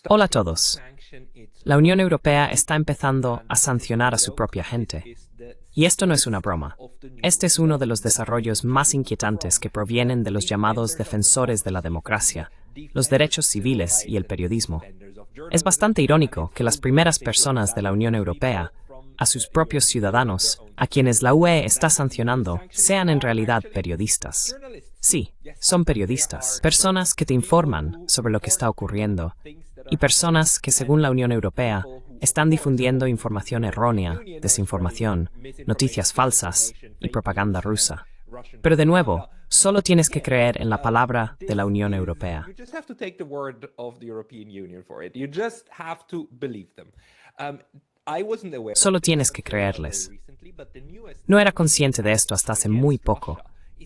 Hola a todos. La Unión Europea está empezando a sancionar a su propia gente. Y esto no es una broma. Este es uno de los desarrollos más inquietantes que provienen de los llamados defensores de la democracia, los derechos civiles y el periodismo. Es bastante irónico que las primeras personas de la Unión Europea, a sus propios ciudadanos, a quienes la UE está sancionando, sean en realidad periodistas. Sí, son periodistas, personas que te informan sobre lo que está ocurriendo, y personas que, según la Unión Europea, están difundiendo información errónea, desinformación, noticias falsas y propaganda rusa. Pero de nuevo, solo tienes que creer en la palabra de la Unión Europea. Solo tienes que creerles. No era consciente de esto hasta hace muy poco,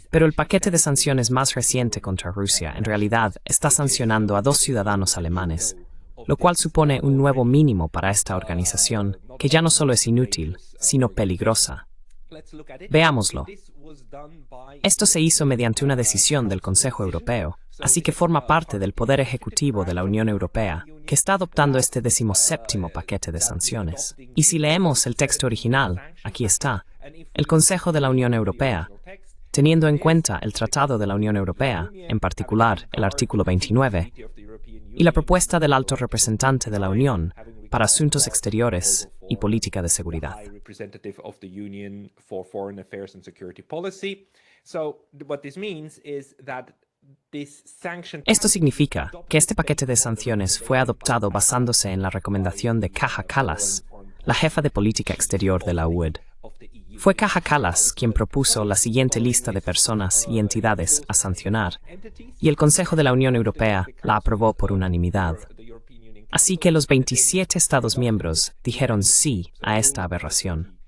pero el paquete de sanciones más reciente contra Rusia en realidad está sancionando a 2 ciudadanos alemanes, lo cual supone un nuevo mínimo para esta organización, que ya no solo es inútil, sino peligrosa. Veámoslo. Esto se hizo mediante una decisión del Consejo Europeo, así que forma parte del Poder Ejecutivo de la Unión Europea, que está adoptando este 17º paquete de sanciones. Y si leemos el texto original, aquí está, el Consejo de la Unión Europea, teniendo en cuenta el Tratado de la Unión Europea, en particular el artículo 29, y la propuesta del Alto Representante de la Unión para Asuntos Exteriores y Política de Seguridad. Esto significa que este paquete de sanciones fue adoptado basándose en la recomendación de Kaja Kallas, la jefa de política exterior de la UE. Fue Kaja Kallas quien propuso la siguiente lista de personas y entidades a sancionar, y el Consejo de la Unión Europea la aprobó por unanimidad. Así que los 27 Estados miembros dijeron sí a esta aberración.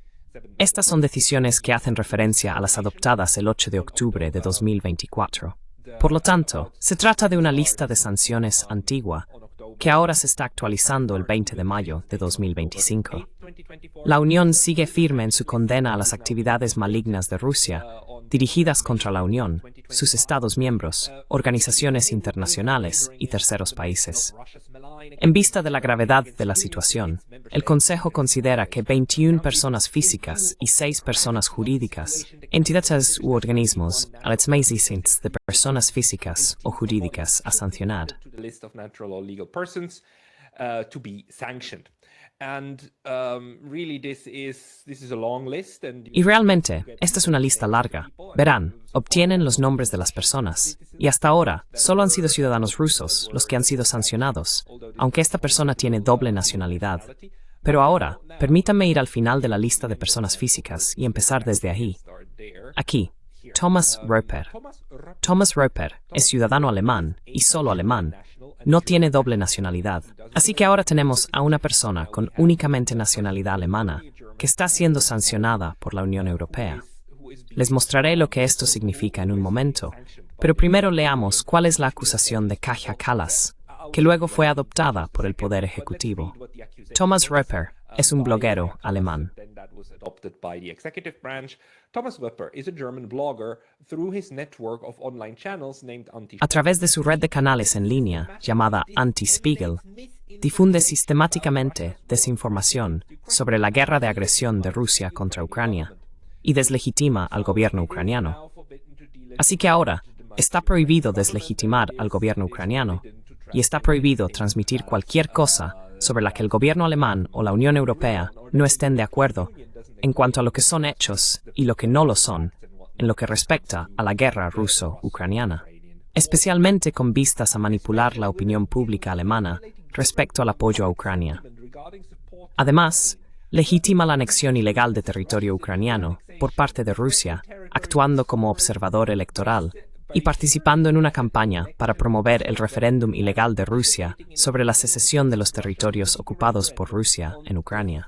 Estas son decisiones que hacen referencia a las adoptadas el 8 de octubre de 2024. Por lo tanto, se trata de una lista de sanciones antigua, que ahora se está actualizando el 20 de mayo de 2025. La Unión sigue firme en su condena a las actividades malignas de Rusia, dirigidas contra la Unión, sus Estados miembros, organizaciones internacionales y terceros países. En vista de la gravedad de la situación, el Consejo considera que 21 personas físicas y 6 personas jurídicas, entidades u organismos, de personas físicas o jurídicas a sancionar. Y realmente, esta es una lista larga. Verán, obtienen los nombres de las personas. Y hasta ahora, solo han sido ciudadanos rusos los que han sido sancionados, aunque esta persona tiene doble nacionalidad. Pero ahora, permítanme ir al final de la lista de personas físicas y empezar desde ahí. Aquí, Thomas Röper. Thomas Röper es ciudadano alemán y solo alemán. No tiene doble nacionalidad. Así que ahora tenemos a una persona con únicamente nacionalidad alemana que está siendo sancionada por la Unión Europea. Les mostraré lo que esto significa en un momento, pero primero leamos cuál es la acusación de Kaja Kallas, que luego fue adoptada por el Poder Ejecutivo. Thomas Röper es un bloguero alemán. A través de su red de canales en línea, llamada Anti-Spiegel, difunde sistemáticamente desinformación sobre la guerra de agresión de Rusia contra Ucrania y deslegitima al gobierno ucraniano. Así que ahora, está prohibido deslegitimar al gobierno ucraniano y está prohibido transmitir cualquier cosa sobre la que el gobierno alemán o la Unión Europea no estén de acuerdo en cuanto a lo que son hechos y lo que no lo son, en lo que respecta a la guerra ruso-ucraniana, especialmente con vistas a manipular la opinión pública alemana respecto al apoyo a Ucrania. Además, legitima la anexión ilegal de territorio ucraniano por parte de Rusia, actuando como observador electoral y participando en una campaña para promover el referéndum ilegal de Rusia sobre la secesión de los territorios ocupados por Rusia en Ucrania.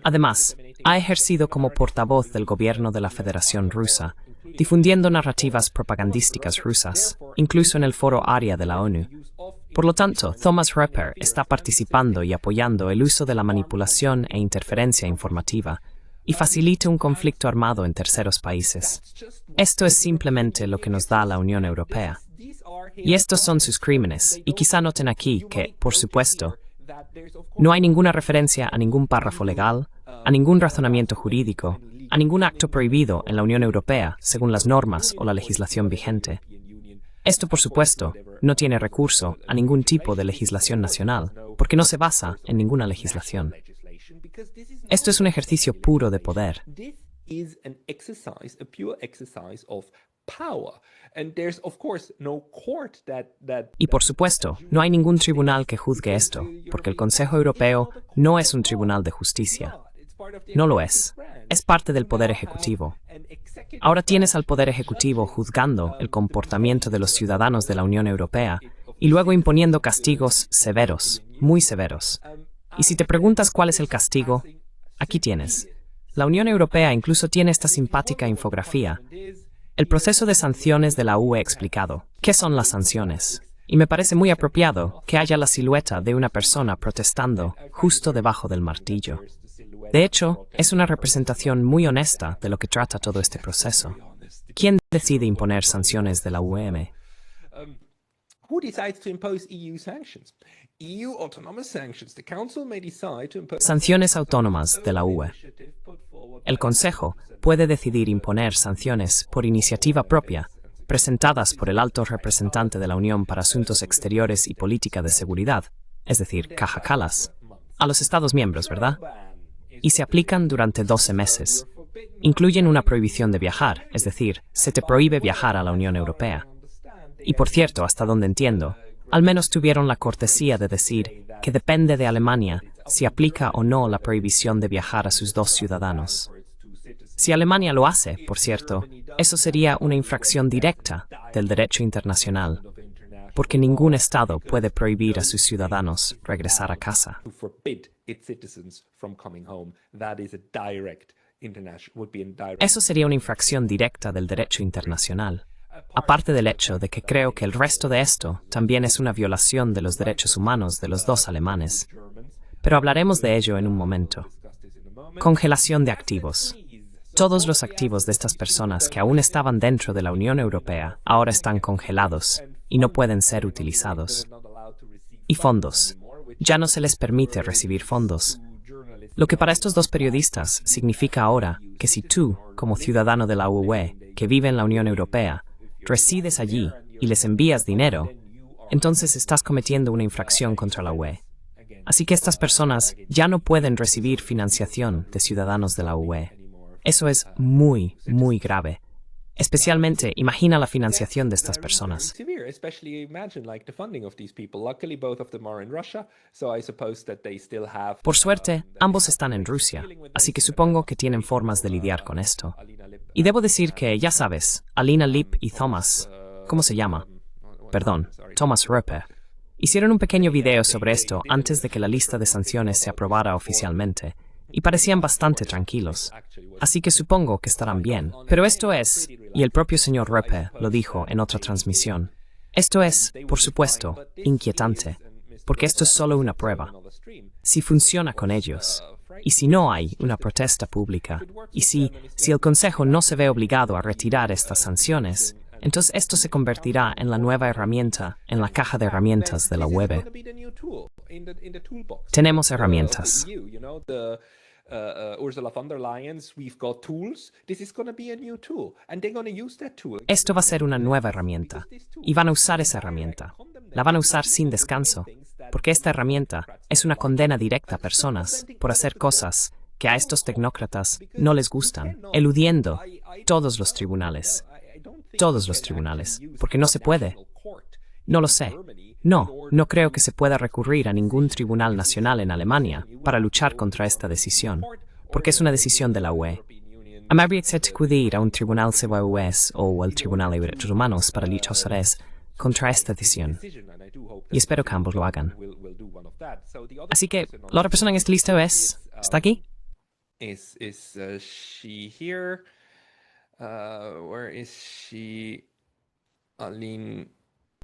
Además, ha ejercido como portavoz del gobierno de la Federación Rusa, difundiendo narrativas propagandísticas rusas, incluso en el foro ARIA de la ONU. Por lo tanto, Thomas Röper está participando y apoyando el uso de la manipulación e interferencia informativa y facilite un conflicto armado en terceros países. Esto es simplemente lo que nos da la Unión Europea. Y estos son sus crímenes, y quizá noten aquí que, por supuesto, no hay ninguna referencia a ningún párrafo legal, a ningún razonamiento jurídico, a ningún acto prohibido en la Unión Europea según las normas o la legislación vigente. Esto, por supuesto, no tiene recurso a ningún tipo de legislación nacional, porque no se basa en ninguna legislación. Esto es un ejercicio puro de poder. Y por supuesto, no hay ningún tribunal que juzgue esto, porque el Consejo Europeo no es un tribunal de justicia. No lo es. Es parte del Poder Ejecutivo. Ahora tienes al Poder Ejecutivo juzgando el comportamiento de los ciudadanos de la Unión Europea y luego imponiendo castigos severos, muy severos. Y si te preguntas cuál es el castigo, aquí tienes. La Unión Europea incluso tiene esta simpática infografía. El proceso de sanciones de la UE explicado. ¿Qué son las sanciones? Y me parece muy apropiado que haya la silueta de una persona protestando justo debajo del martillo. De hecho, es una representación muy honesta de lo que trata todo este proceso. ¿Quién decide imponer sanciones de la UEM? Sanciones autónomas de la UE. El Consejo puede decidir imponer sanciones por iniciativa propia, presentadas por el alto representante de la Unión para Asuntos Exteriores y Política de Seguridad, es decir, Kaja Kallas, a los Estados miembros, ¿verdad? Y se aplican durante 12 meses. Incluyen una prohibición de viajar, es decir, se te prohíbe viajar a la Unión Europea. Y por cierto, hasta donde entiendo, al menos tuvieron la cortesía de decir que depende de Alemania si aplica o no la prohibición de viajar a sus dos ciudadanos. Si Alemania lo hace, por cierto, eso sería una infracción directa del derecho internacional, porque ningún Estado puede prohibir a sus ciudadanos regresar a casa. Eso sería una infracción directa del derecho internacional, aparte del hecho de que creo que el resto de esto también es una violación de los derechos humanos de los dos alemanes. Pero hablaremos de ello en un momento. Congelación de activos. Todos los activos de estas personas que aún estaban dentro de la Unión Europea ahora están congelados y no pueden ser utilizados. Y fondos. Ya no se les permite recibir fondos. Lo que para estos dos periodistas significa ahora que si tú, como ciudadano de la UE, que vive en la Unión Europea, resides allí y les envías dinero, entonces estás cometiendo una infracción contra la UE. Así que estas personas ya no pueden recibir financiación de ciudadanos de la UE. Eso es muy, muy grave. Especialmente, imagina la financiación de estas personas. Por suerte, ambos están en Rusia, así que supongo que tienen formas de lidiar con esto. Y debo decir que, ya sabes, Alina Lip y Thomas, ¿cómo se llama? Perdón, Thomas Röper, hicieron un pequeño video sobre esto antes de que la lista de sanciones se aprobara oficialmente, y parecían bastante tranquilos. Así que supongo que estarán bien. Pero esto es, y el propio señor Röper lo dijo en otra transmisión, esto es, por supuesto, inquietante, porque esto es solo una prueba. Si funciona con ellos, y si no hay una protesta pública, y si el Consejo no se ve obligado a retirar estas sanciones, entonces esto se convertirá en la nueva herramienta en la caja de herramientas de la UE. Tenemos herramientas. Esto va a ser una nueva herramienta, y van a usar esa herramienta. La van a usar sin descanso, porque esta herramienta es una condena directa a personas por hacer cosas que a estos tecnócratas no les gustan, eludiendo todos los tribunales. Todos los tribunales, porque no se puede. No lo sé. No creo que se pueda recurrir a ningún tribunal nacional en Alemania para luchar contra esta decisión, porque es una decisión de la UE. A mí habría que acudir a un tribunal CVUS o al Tribunal de Derechos Humanos para luchar contra esta decisión. Y espero que ambos lo hagan. Así que, la otra persona en esta lista ¿está aquí?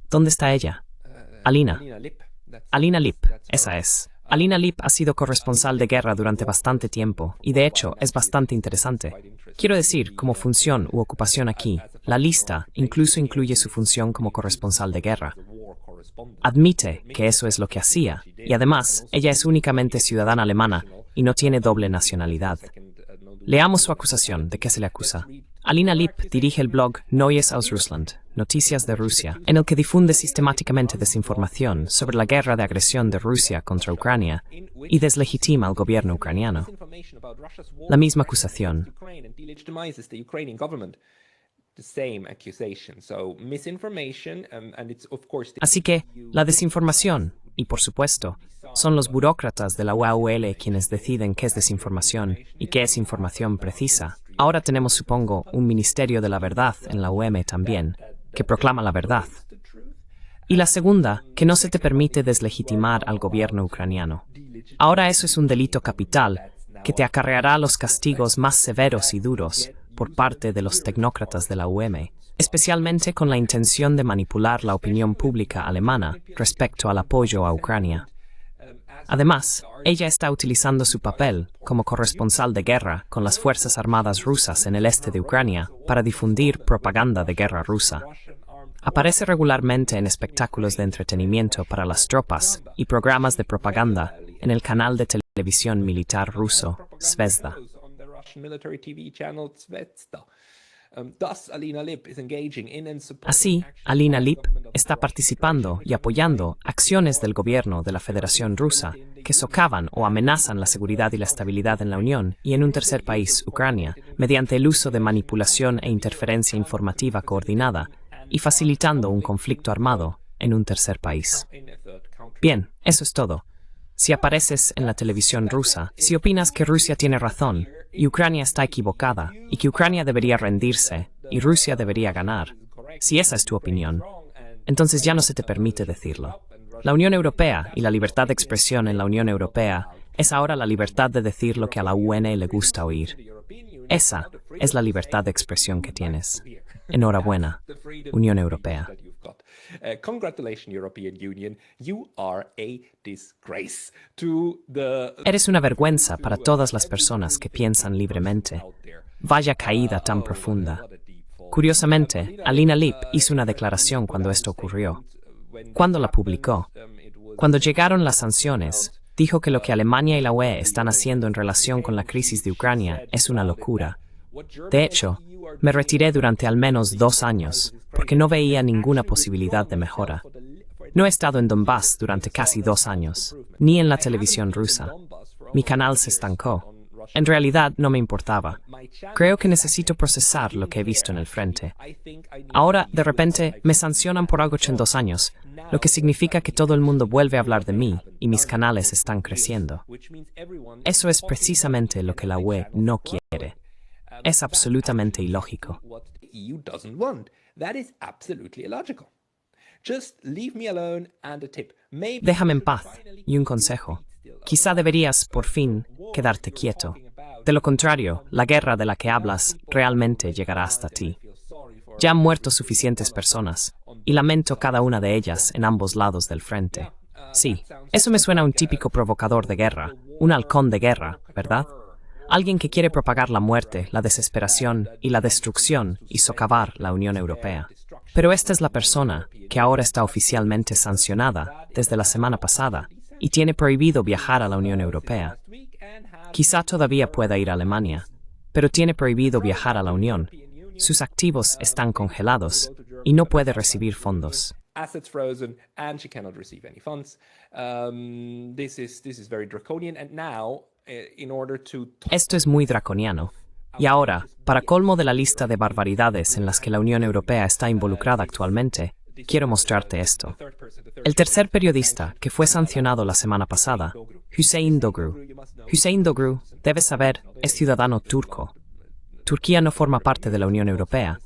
¿Dónde está ella? Alina. Alina Lip, esa es. Alina Lip ha sido corresponsal de guerra durante bastante tiempo y de hecho es bastante interesante. Quiero decir, como función u ocupación aquí, la lista incluso incluye su función como corresponsal de guerra. Admite que eso es lo que hacía y además ella es únicamente ciudadana alemana y no tiene doble nacionalidad. Leamos su acusación. ¿De qué se le acusa? Alina Lip dirige el blog Neues aus Russland, Noticias de Rusia, en el que difunde sistemáticamente desinformación sobre la guerra de agresión de Rusia contra Ucrania y deslegitima al gobierno ucraniano. La misma acusación. Así que, la desinformación, y por supuesto, son los burócratas de la UAUL quienes deciden qué es desinformación y qué es información precisa. Ahora tenemos, supongo, un Ministerio de la Verdad en la UM también, que proclama la verdad. Y la segunda, que no se te permite deslegitimar al gobierno ucraniano. Ahora eso es un delito capital que te acarreará los castigos más severos y duros por parte de los tecnócratas de la UM, especialmente con la intención de manipular la opinión pública alemana respecto al apoyo a Ucrania. Además, ella está utilizando su papel como corresponsal de guerra con las Fuerzas Armadas rusas en el este de Ucrania para difundir propaganda de guerra rusa. Aparece regularmente en espectáculos de entretenimiento para las tropas y programas de propaganda en el canal de televisión militar ruso Zvezda. Así, Alina Lip está participando y apoyando acciones del gobierno de la Federación Rusa que socavan o amenazan la seguridad y la estabilidad en la Unión y en un tercer país, Ucrania, mediante el uso de manipulación e interferencia informativa coordinada y facilitando un conflicto armado en un tercer país. Bien, eso es todo. Si apareces en la televisión rusa, si opinas que Rusia tiene razón y Ucrania está equivocada y que Ucrania debería rendirse y Rusia debería ganar, si esa es tu opinión, entonces ya no se te permite decirlo. La Unión Europea y la libertad de expresión en la Unión Europea es ahora la libertad de decir lo que a la UN le gusta oír. Esa es la libertad de expresión que tienes. Enhorabuena, Unión Europea. Congratulations, European Union. You are a disgrace to the... Eres una vergüenza para todas las personas que piensan libremente. Vaya caída tan profunda. Curiosamente, Alina Lip hizo una declaración cuando esto ocurrió. ¿Cuándo la publicó? Cuando llegaron las sanciones, dijo que lo que Alemania y la UE están haciendo en relación con la crisis de Ucrania es una locura. De hecho, me retiré durante al menos 2 años, porque no veía ninguna posibilidad de mejora. No he estado en Donbass durante casi 2 años, ni en la televisión rusa. Mi canal se estancó. En realidad no me importaba. Creo que necesito procesar lo que he visto en el frente. Ahora, de repente, me sancionan por algo en 2 años, lo que significa que todo el mundo vuelve a hablar de mí y mis canales están creciendo. Eso es precisamente lo que la UE no quiere. Es absolutamente ilógico. Déjame en paz. Y un consejo. Quizá deberías, por fin, quedarte quieto. De lo contrario, la guerra de la que hablas realmente llegará hasta ti. Ya han muerto suficientes personas, y lamento cada una de ellas en ambos lados del frente. Sí, eso me suena a un típico provocador de guerra, un halcón de guerra, ¿verdad? Alguien que quiere propagar la muerte, la desesperación y la destrucción y socavar la Unión Europea. Pero esta es la persona que ahora está oficialmente sancionada desde la semana pasada y tiene prohibido viajar a la Unión Europea. Quizá todavía pueda ir a Alemania, pero tiene prohibido viajar a la Unión. Sus activos están congelados y no puede recibir fondos. Esto es muy draconiano. Y ahora, para colmo de la lista de barbaridades en las que la Unión Europea está involucrada actualmente, quiero mostrarte esto. El tercer periodista que fue sancionado la semana pasada, Hüseyin Doğru. Hüseyin Doğru, debes saber, es ciudadano turco. Turquía no forma parte de la Unión Europea,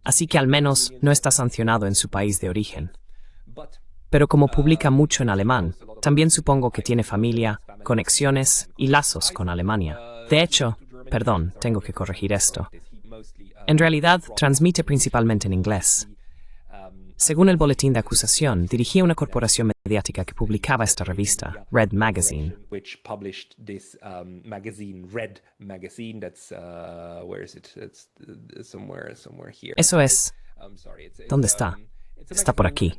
así que al menos no está sancionado en su país de origen. Pero como publica mucho en alemán, también supongo que tiene familia, conexiones y lazos con Alemania. De hecho, perdón, tengo que corregir esto. En realidad, transmite principalmente en inglés. según el boletín de acusación, dirigía una corporación mediática que publicaba esta revista, Red Magazine. Which published this magazine, Red Magazine. That's where is it? It's somewhere here. Eso es. ¿Dónde está? Está por aquí.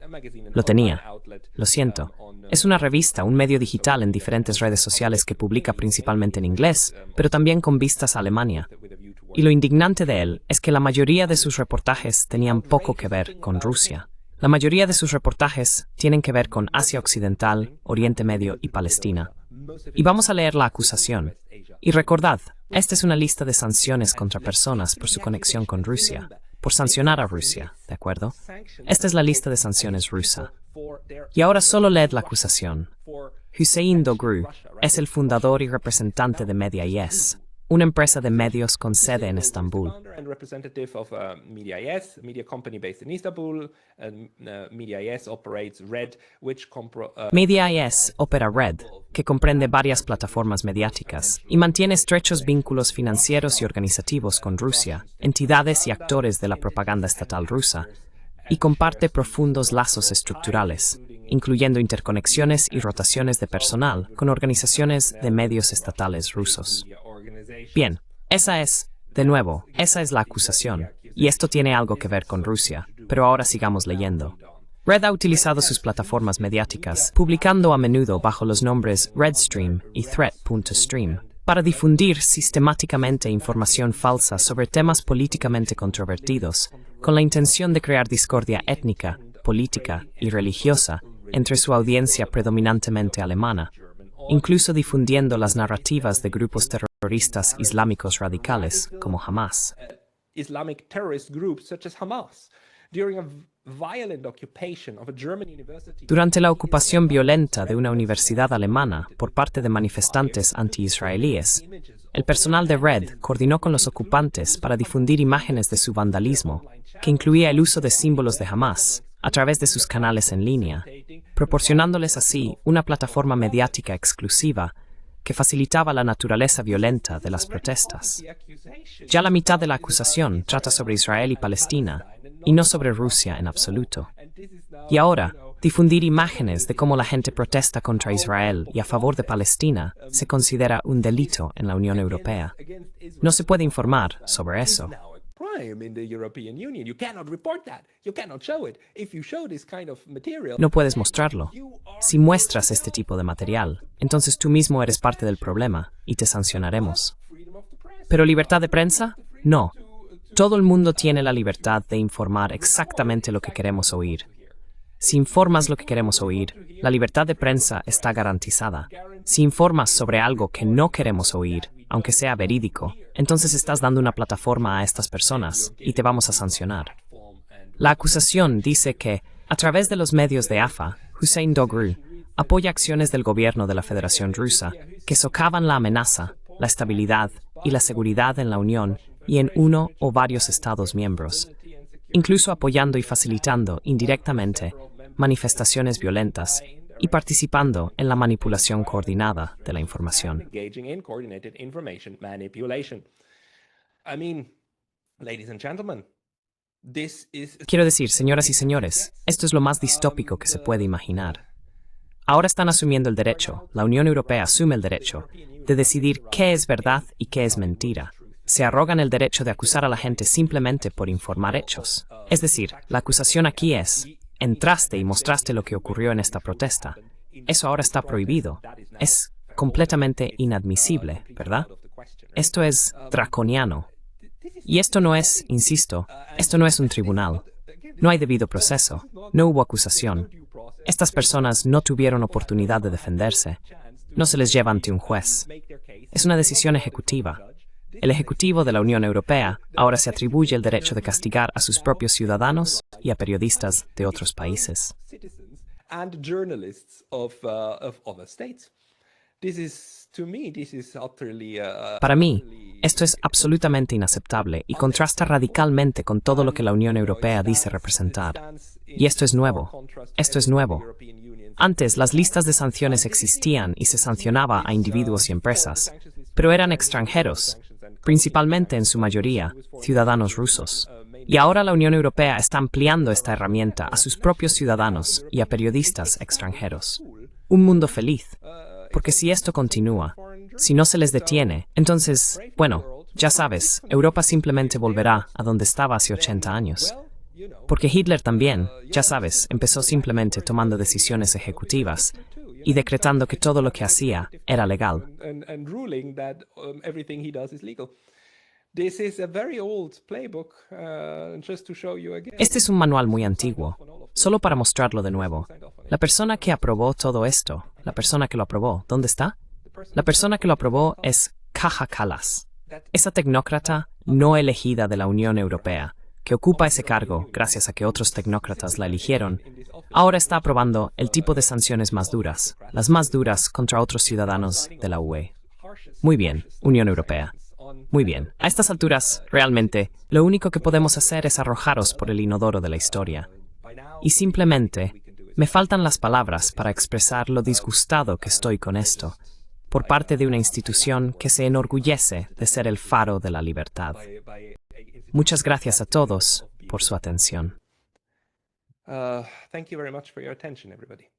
Lo tenía. Lo siento. Es una revista, un medio digital en diferentes redes sociales que publica principalmente en inglés, pero también con vistas a Alemania. Y lo indignante de él es que la mayoría de sus reportajes tenían poco que ver con Rusia. La mayoría de sus reportajes tienen que ver con Asia Occidental, Oriente Medio y Palestina. Y vamos a leer la acusación. Y recordad, esta es una lista de sanciones contra personas por su conexión con Rusia, por sancionar a Rusia, ¿de acuerdo? Esta es la lista de sanciones rusa. Y ahora solo leed la acusación. Hüseyin Doğru es el fundador y representante de Media.is, una empresa de medios con sede en Estambul. Media.is opera Red, que comprende varias plataformas mediáticas y mantiene estrechos vínculos financieros y organizativos con Rusia, entidades y actores de la propaganda estatal rusa, y comparte profundos lazos estructurales, incluyendo interconexiones y rotaciones de personal con organizaciones de medios estatales rusos. Bien, esa es la acusación, y esto tiene algo que ver con Rusia, pero ahora sigamos leyendo. Red ha utilizado sus plataformas mediáticas, publicando a menudo bajo los nombres Redstream y Threat.stream, para difundir sistemáticamente información falsa sobre temas políticamente controvertidos, con la intención de crear discordia étnica, política y religiosa entre su audiencia predominantemente alemana, incluso difundiendo las narrativas de grupos terroristas islámicos radicales como Hamas. Islamic terrorist groups such as Hamas. Durante la ocupación violenta de una universidad alemana por parte de manifestantes anti-israelíes, el personal de Red coordinó con los ocupantes para difundir imágenes de su vandalismo, que incluía el uso de símbolos de Hamas, a través de sus canales en línea, proporcionándoles así una plataforma mediática exclusiva que facilitaba la naturaleza violenta de las protestas. Ya la mitad de la acusación trata sobre Israel y Palestina, y no sobre Rusia en absoluto. Y ahora, difundir imágenes de cómo la gente protesta contra Israel y a favor de Palestina se considera un delito en la Unión Europea. No se puede informar sobre eso. No puedes mostrarlo. Si muestras este tipo de material, entonces tú mismo eres parte del problema y te sancionaremos. ¿Pero libertad de prensa? No. Todo el mundo tiene la libertad de informar exactamente lo que queremos oír. Si informas lo que queremos oír, la libertad de prensa está garantizada. Si informas sobre algo que no queremos oír, aunque sea verídico, entonces estás dando una plataforma a estas personas y te vamos a sancionar. La acusación dice que, a través de los medios de AFA, Hüseyin Doğru apoya acciones del gobierno de la Federación Rusa que socavan la amenaza, la estabilidad y la seguridad en la Unión y en uno o varios Estados miembros, incluso apoyando y facilitando indirectamente manifestaciones violentas y participando en la manipulación coordinada de la información. Quiero decir, señoras y señores, esto es lo más distópico que se puede imaginar. Ahora están asumiendo el derecho, la Unión Europea asume el derecho, de decidir qué es verdad y qué es mentira. Se arrogan el derecho de acusar a la gente simplemente por informar hechos. Es decir, la acusación aquí es: entraste y mostraste lo que ocurrió en esta protesta. Eso ahora está prohibido. Es completamente inadmisible, ¿verdad? Esto es draconiano. Y esto no es, insisto, esto no es un tribunal. No hay debido proceso. No hubo acusación. Estas personas no tuvieron oportunidad de defenderse. No se les lleva ante un juez. Es una decisión ejecutiva. El Ejecutivo de la Unión Europea ahora se atribuye el derecho de castigar a sus propios ciudadanos y a periodistas de otros países. Para mí, esto es absolutamente inaceptable y contrasta radicalmente con todo lo que la Unión Europea dice representar. Y esto es nuevo. Esto es nuevo. Antes, las listas de sanciones existían y se sancionaba a individuos y empresas, pero eran extranjeros, principalmente en su mayoría, ciudadanos rusos. Y ahora la Unión Europea está ampliando esta herramienta a sus propios ciudadanos y a periodistas extranjeros. Un mundo feliz. Porque si esto continúa, si no se les detiene, entonces, bueno, ya sabes, Europa simplemente volverá a donde estaba hace 80 años. Porque Hitler también, ya sabes, empezó simplemente tomando decisiones ejecutivas y decretando que todo lo que hacía era legal. Este es un manual muy antiguo, solo para mostrarlo de nuevo. La persona que aprobó todo esto, la persona que lo aprobó, ¿dónde está? La persona que lo aprobó es Kaja Kallas, esa tecnócrata no elegida de la Unión Europea, que ocupa ese cargo gracias a que otros tecnócratas la eligieron. Ahora está aprobando el tipo de sanciones más duras, las más duras contra otros ciudadanos de la UE. Muy bien, Unión Europea. Muy bien. A estas alturas, realmente, lo único que podemos hacer es arrojaros por el inodoro de la historia. Y simplemente, me faltan las palabras para expresar lo disgustado que estoy con esto, por parte de una institución que se enorgullece de ser el faro de la libertad. Muchas gracias a todos por su atención. Thank you very much for your attention, everybody.